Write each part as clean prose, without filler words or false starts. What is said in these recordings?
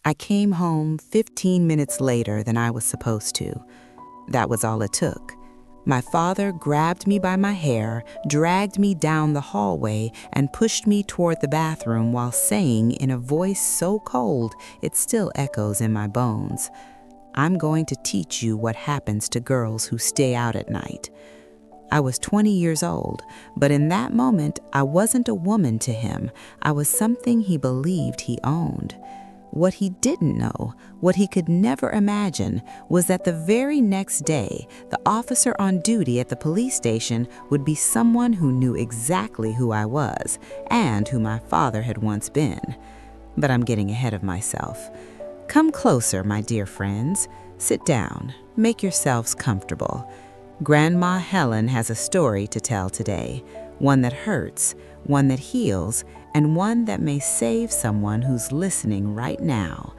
I came home 15 minutes later than I was supposed to. That was all it took. My father grabbed me by my hair, dragged me down the hallway, and pushed me toward the bathroom while saying in a voice so cold it still echoes in my bones, "I'm going to teach you what happens to girls who stay out at night." I was 20 years old, but in that moment, I wasn't a woman to him. I was something he believed he owned. What he didn't know, what he could never imagine, was that the very next day, the officer on duty at the police station would be someone who knew exactly who I was and who my father had once been. But I'm getting ahead of myself. Come closer, my dear friends. Sit down. Make yourselves comfortable. Grandma Helen has a story to tell today, one that hurts, one that heals, and one that may save someone who's listening right now.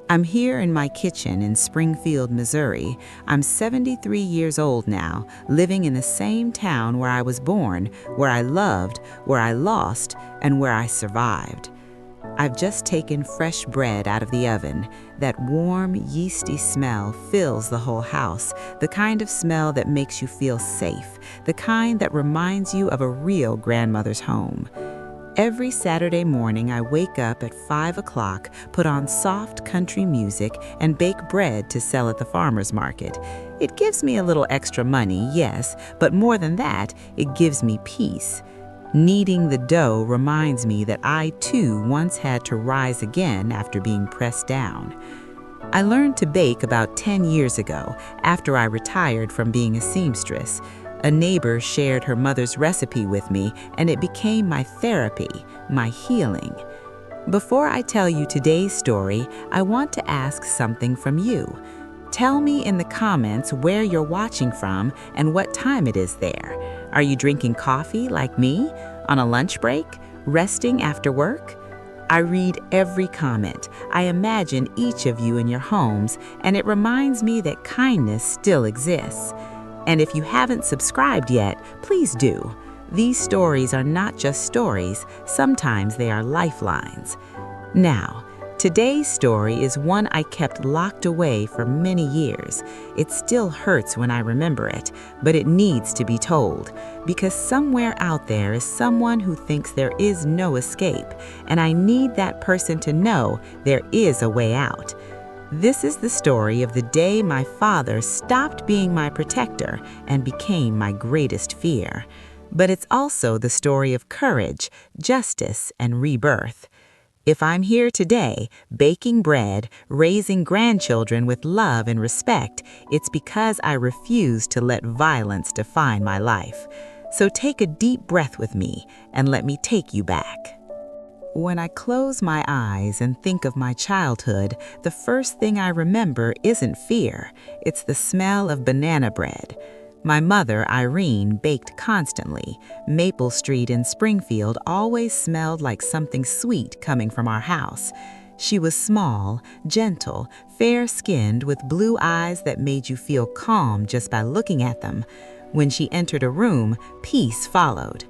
I'm here in my kitchen in Springfield, Missouri. I'm 73 years old now, living in the same town where I was born, where I loved, where I lost, and where I survived. I've just taken fresh bread out of the oven. That warm, yeasty smell fills the whole house, the kind of smell that makes you feel safe, the kind that reminds you of a real grandmother's home. Every Saturday morning, I wake up at 5 o'clock, put on soft country music, and bake bread to sell at the farmer's market. It gives me a little extra money, yes, but more than that, it gives me peace. Kneading the dough reminds me that I too once had to rise again after being pressed down. I learned to bake about 10 years ago, after I retired from being a seamstress. A neighbor shared her mother's recipe with me, and it became my therapy, my healing. Before I tell you today's story, I want to ask something from you. Tell me in the comments where you're watching from and what time it is there. Are you drinking coffee like me? On a lunch break? Resting after work? I read every comment. I imagine each of you in your homes, and it reminds me that kindness still exists. And if you haven't subscribed yet, please do. These stories are not just stories, sometimes they are lifelines. Now, today's story is one I kept locked away for many years. It still hurts when I remember it, but it needs to be told, because somewhere out there is someone who thinks there is no escape, and I need that person to know there is a way out. This is the story of the day my father stopped being my protector and became my greatest fear. But it's also the story of courage, justice, and rebirth. If I'm here today, baking bread, raising grandchildren with love and respect, it's because I refuse to let violence define my life. So take a deep breath with me and let me take you back. When I close my eyes and think of my childhood, the first thing I remember isn't fear. It's the smell of banana bread. My mother, Irene, baked constantly. Maple Street in Springfield always smelled like something sweet coming from our house. She was small, gentle, fair-skinned, with blue eyes that made you feel calm just by looking at them. When she entered a room, peace followed.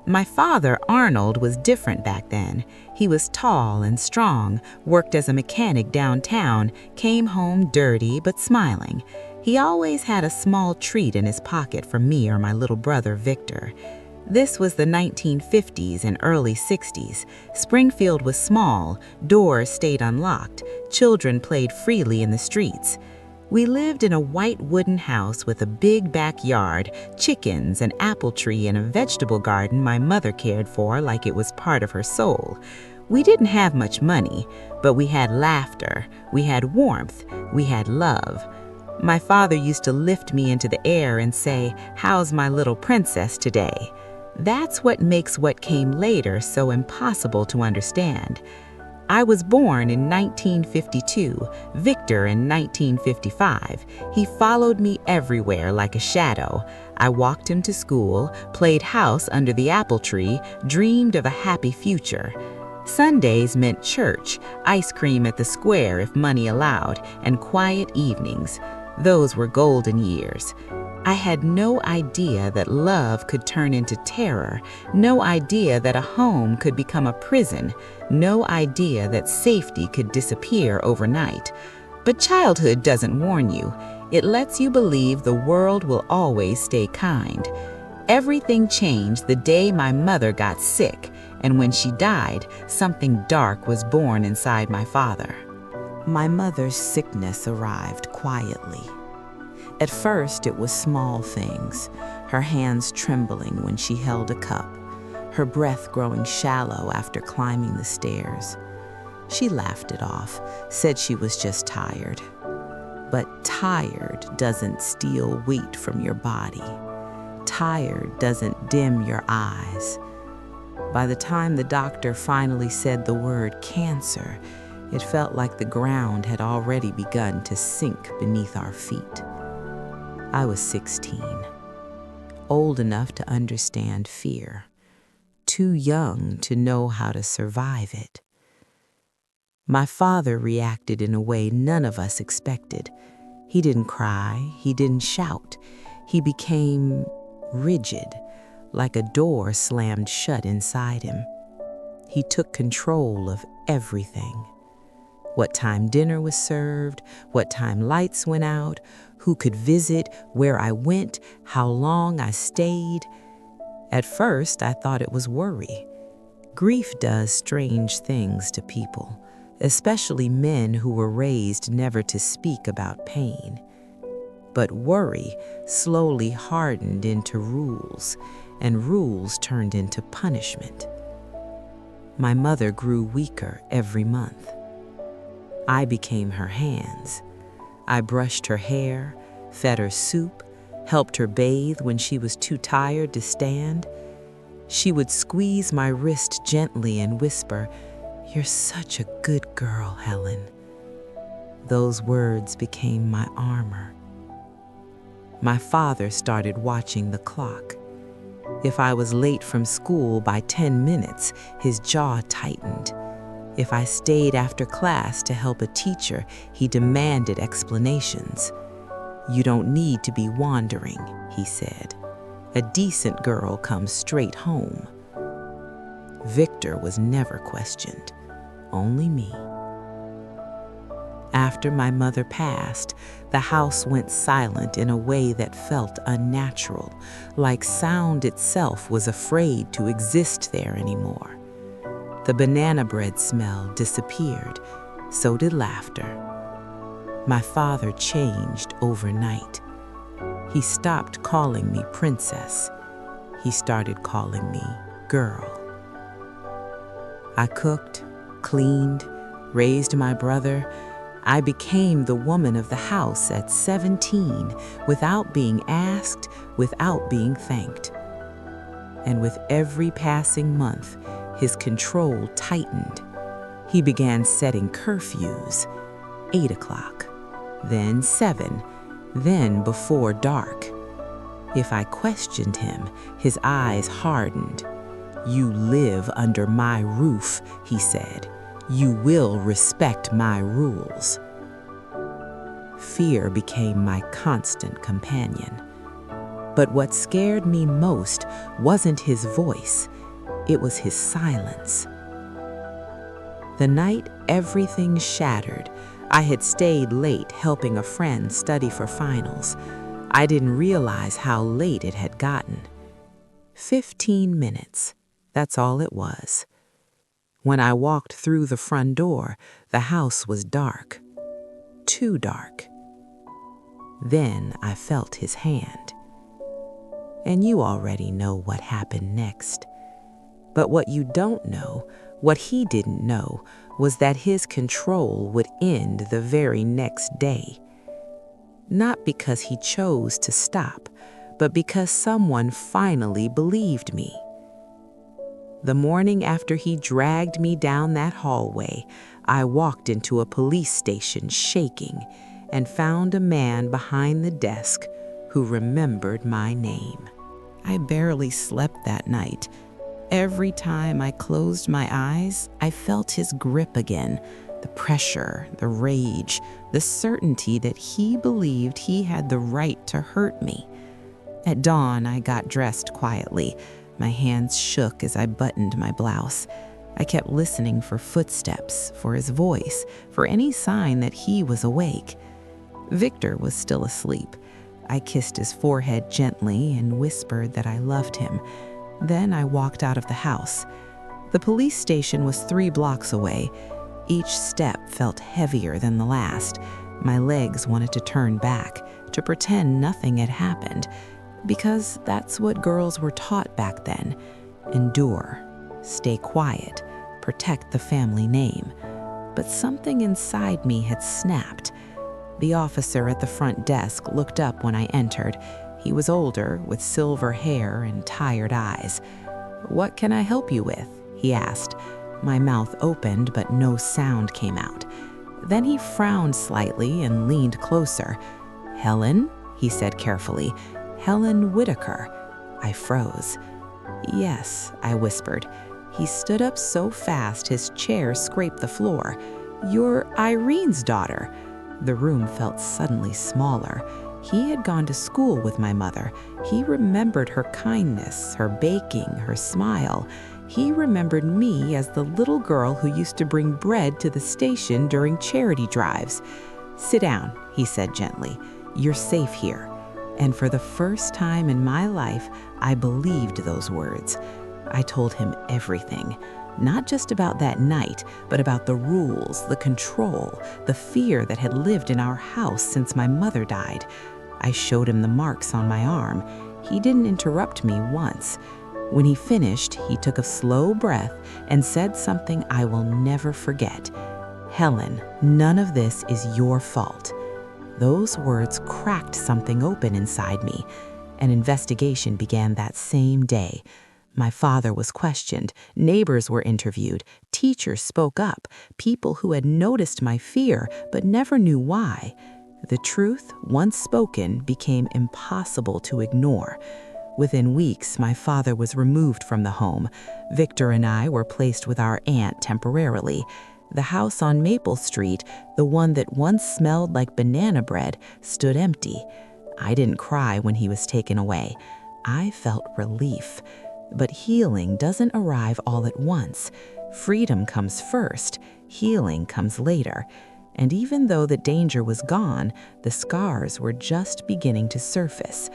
My father, Arnold, was different back then. He was tall and strong, worked as a mechanic downtown, came home dirty but smiling. He always had a small treat in his pocket for me or my little brother, Victor. This was the 1950s and early 60s. Springfield was small, doors stayed unlocked, children played freely in the streets. We lived in a white wooden house with a big backyard, chickens, an apple tree, and a vegetable garden my mother cared for like it was part of her soul. We didn't have much money, but we had laughter, we had warmth, we had love. My father used to lift me into the air and say, "How's my little princess today?" That's what makes what came later so impossible to understand. I was born in 1952, Victor in 1955. He followed me everywhere like a shadow. I walked him to school, played house under the apple tree, dreamed of a happy future. Sundays meant church, ice cream at the square if money allowed, and quiet evenings. Those were golden years. I had no idea that love could turn into terror, no idea that a home could become a prison, no idea that safety could disappear overnight. But childhood doesn't warn you. It lets you believe the world will always stay kind. Everything changed the day my mother got sick, and when she died, something dark was born inside my father. My mother's sickness arrived quietly. At first, it was small things, her hands trembling when she held a cup, her breath growing shallow after climbing the stairs. She laughed it off, said she was just tired. But tired doesn't steal weight from your body. Tired doesn't dim your eyes. By the time the doctor finally said the word cancer, it felt like the ground had already begun to sink beneath our feet. I was 16, old enough to understand fear, too young to know how to survive it. My father reacted in a way none of us expected. He didn't cry, he didn't shout. He became rigid, like a door slammed shut inside him. He took control of everything. What time dinner was served, what time lights went out, who could visit, where I went, how long I stayed. At first, I thought it was worry. Grief does strange things to people, especially men who were raised never to speak about pain. But worry slowly hardened into rules, and rules turned into punishment. My mother grew weaker every month. I became her hands. I brushed her hair, fed her soup, helped her bathe when she was too tired to stand. She would squeeze my wrist gently and whisper, "You're such a good girl, Helen." Those words became my armor. My father started watching the clock. If I was late from school by 10 minutes, his jaw tightened. If I stayed after class to help a teacher, he demanded explanations. "You don't need to be wandering," he said. "A decent girl comes straight home." Victor was never questioned, only me. After my mother passed, the house went silent in a way that felt unnatural, like sound itself was afraid to exist there anymore. The banana bread smell disappeared, so did laughter. My father changed overnight. He stopped calling me princess. He started calling me girl. I cooked, cleaned, raised my brother. I became the woman of the house at 17 without being asked, without being thanked. And with every passing month, his control tightened. He began setting curfews, 8 o'clock, then 7, then before dark. If I questioned him, his eyes hardened. "You live under my roof," he said. "You will respect my rules." Fear became my constant companion. But what scared me most wasn't his voice. It was his silence. The night everything shattered, I had stayed late helping a friend study for finals. I didn't realize how late it had gotten. 15 minutes, that's all it was. When I walked through the front door, the house was dark. Too dark. Then I felt his hand. And you already know what happened next. But what you don't know, what he didn't know, was that his control would end the very next day. Not because he chose to stop, but because someone finally believed me. The morning after he dragged me down that hallway, I walked into a police station shaking and found a man behind the desk who remembered my name. I barely slept that night. Every time I closed my eyes, I felt his grip again, the pressure, the rage, the certainty that he believed he had the right to hurt me. At dawn, I got dressed quietly. My hands shook as I buttoned my blouse. I kept listening for footsteps, for his voice, for any sign that he was awake. Victor was still asleep. I kissed his forehead gently and whispered that I loved him. Then I walked out of the house. The police station was 3 blocks away. Each step felt heavier than the last. My legs wanted to turn back, to pretend nothing had happened, because that's what girls were taught back then. Endure, stay quiet, protect the family name. But something inside me had snapped. The officer at the front desk looked up when I entered. He was older, with silver hair and tired eyes. "What can I help you with?" he asked. My mouth opened, but no sound came out. Then he frowned slightly and leaned closer. "Helen?" he said carefully. "Helen Whitaker." I froze. "Yes," I whispered. He stood up so fast his chair scraped the floor. "You're Irene's daughter." The room felt suddenly smaller. He had gone to school with my mother. He remembered her kindness, her baking, her smile. He remembered me as the little girl who used to bring bread to the station during charity drives. "Sit down," he said gently. "You're safe here." And for the first time in my life, I believed those words. I told him everything, not just about that night, but about the rules, the control, the fear that had lived in our house since my mother died. I showed him the marks on my arm. He didn't interrupt me once. When he finished, he took a slow breath and said something I will never forget. "Helen, none of this is your fault." Those words cracked something open inside me. An investigation began that same day. My father was questioned, neighbors were interviewed, teachers spoke up, people who had noticed my fear but never knew why. The truth, once spoken, became impossible to ignore. Within weeks, my father was removed from the home. Victor and I were placed with our aunt temporarily. The house on Maple Street, the one that once smelled like banana bread, stood empty. I didn't cry when he was taken away. I felt relief. But healing doesn't arrive all at once. Freedom comes first, healing comes later. And even though the danger was gone, the scars were just beginning to surface.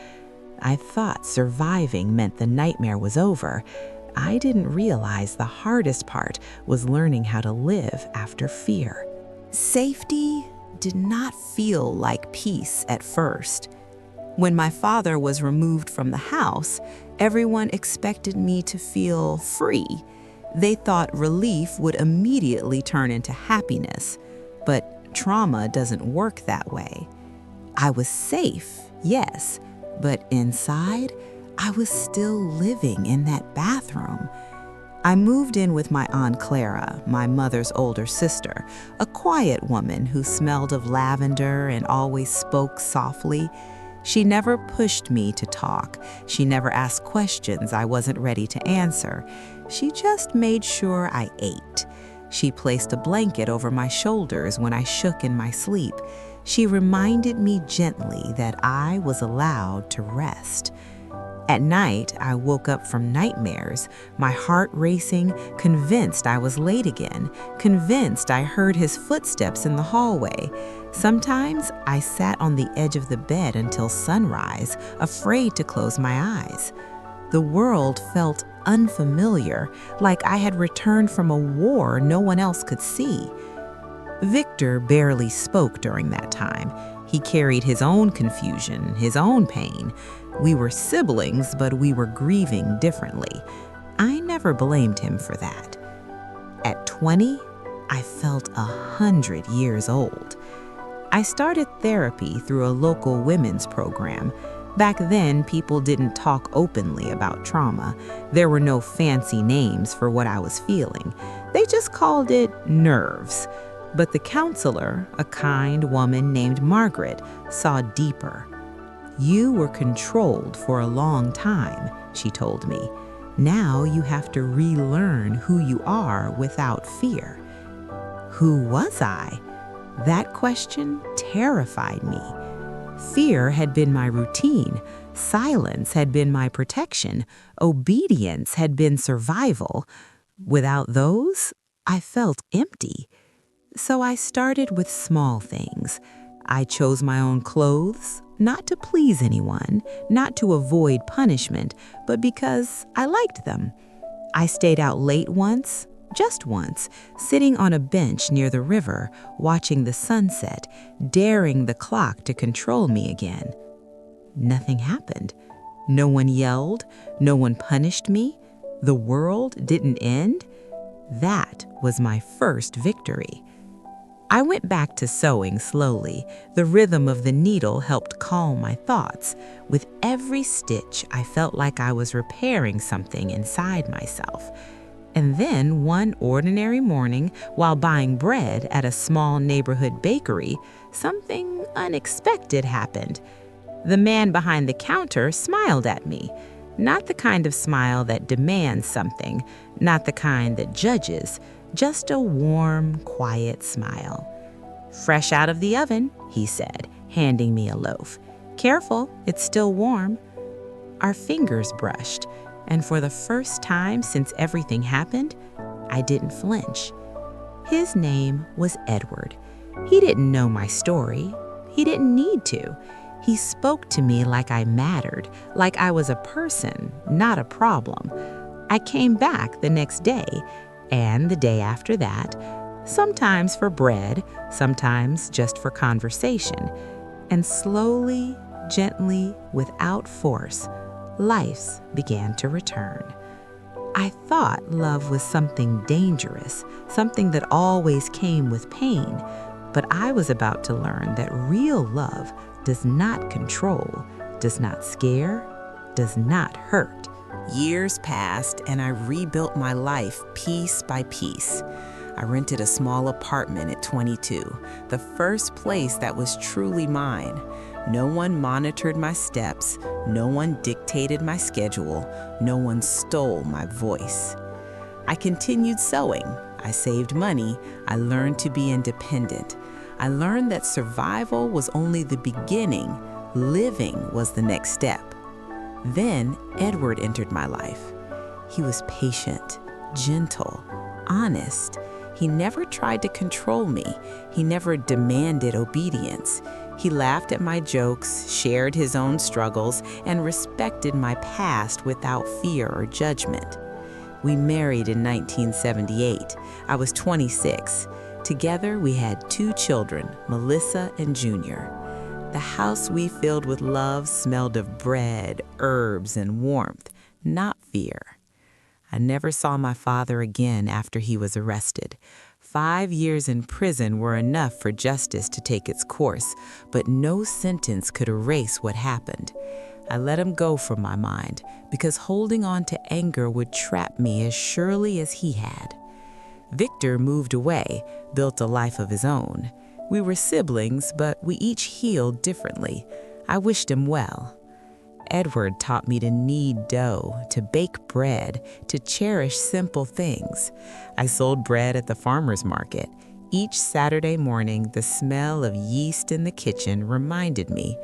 I thought surviving meant the nightmare was over. I didn't realize the hardest part was learning how to live after fear. Safety did not feel like peace at first. When my father was removed from the house, everyone expected me to feel free. They thought relief would immediately turn into happiness. But trauma doesn't work that way. I was safe, yes, but inside, I was still living in that bathroom. I moved in with my Aunt Clara, my mother's older sister, a quiet woman who smelled of lavender and always spoke softly. She never pushed me to talk. She never asked questions I wasn't ready to answer. She just made sure I ate. She placed a blanket over my shoulders when I shook in my sleep. She reminded me gently that I was allowed to rest. At night, I woke up from nightmares, my heart racing, convinced I was late again, convinced I heard his footsteps in the hallway. Sometimes I sat on the edge of the bed until sunrise, afraid to close my eyes. The world felt unfamiliar, like I had returned from a war no one else could see. Victor barely spoke during that time. He carried his own confusion, his own pain. We were siblings, but we were grieving differently. I never blamed him for that. At 20, I felt 100 years old. I started therapy through a local women's program. Back then, people didn't talk openly about trauma. There were no fancy names for what I was feeling. They just called it nerves. But the counselor, a kind woman named Margaret, saw deeper. "You were controlled for a long time," she told me. "Now you have to relearn who you are without fear." Who was I? That question terrified me. Fear had been my routine. Silence had been my protection. Obedience had been survival. Without those, I felt empty. So I started with small things. I chose my own clothes, not to please anyone, not to avoid punishment, but because I liked them. I stayed out late once, just once, sitting on a bench near the river, watching the sunset, daring the clock to control me again. Nothing happened. No one yelled, no one punished me. The world didn't end. That was my first victory. I went back to sewing slowly. The rhythm of the needle helped calm my thoughts. With every stitch, I felt like I was repairing something inside myself. And then one ordinary morning, while buying bread at a small neighborhood bakery, something unexpected happened. The man behind the counter smiled at me. Not the kind of smile that demands something, not the kind that judges, just a warm, quiet smile. "Fresh out of the oven," he said, handing me a loaf. "Careful, it's still warm." Our fingers brushed, and for the first time since everything happened, I didn't flinch. His name was Edward. He didn't know my story. He didn't need to. He spoke to me like I mattered, like I was a person, not a problem. I came back the next day, and the day after that, sometimes for bread, sometimes just for conversation. And slowly, gently, without force, life began to return. I thought love was something dangerous, something that always came with pain, but I was about to learn that real love does not control, does not scare, does not hurt. Years passed, and I rebuilt my life piece by piece. I rented a small apartment at 22, the first place that was truly mine. No one monitored my steps, no one dictated my schedule, no one stole my voice. I continued sewing. I saved money. I learned to be independent. I learned that survival was only the beginning. Living was the next step. Then Edward entered my life. He was patient, gentle, honest. He never tried to control me. He never demanded obedience. He laughed at my jokes, shared his own struggles, and respected my past without fear or judgment. We married in 1978. I was 26. Together, we had 2 children, Melissa and Junior. The house we filled with love smelled of bread, herbs, and warmth, not fear. I never saw my father again after he was arrested. 5 years in prison were enough for justice to take its course, but no sentence could erase what happened. I let him go from my mind because holding on to anger would trap me as surely as he had. Victor moved away, built a life of his own. We were siblings, but we each healed differently. I wished him well. Edward taught me to knead dough, to bake bread, to cherish simple things. I sold bread at the farmer's market. Each Saturday morning, the smell of yeast in the kitchen reminded me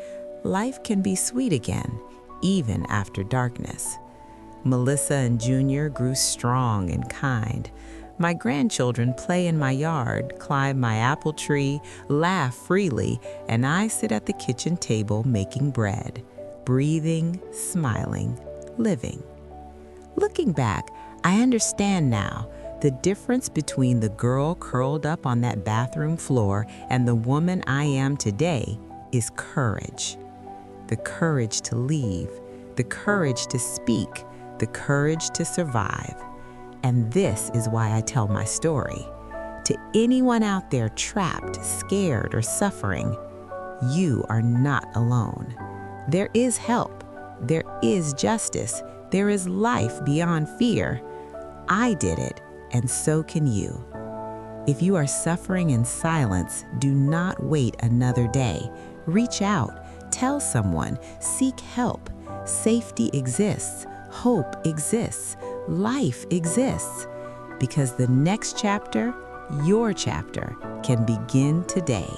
life can be sweet again, even after darkness. Melissa and Junior grew strong and kind. My grandchildren play in my yard, climb my apple tree, laugh freely, and I sit at the kitchen table making bread, breathing, smiling, living. Looking back, I understand now the difference between the girl curled up on that bathroom floor and the woman I am today is courage. The courage to leave, the courage to speak, the courage to survive. And this is why I tell my story. To anyone out there trapped, scared, or suffering, you are not alone. There is help. There is justice. There is life beyond fear. I did it, and so can you. If you are suffering in silence, do not wait another day. Reach out, tell someone, seek help. Safety exists, hope exists, life exists. Because the next chapter, your chapter, can begin today.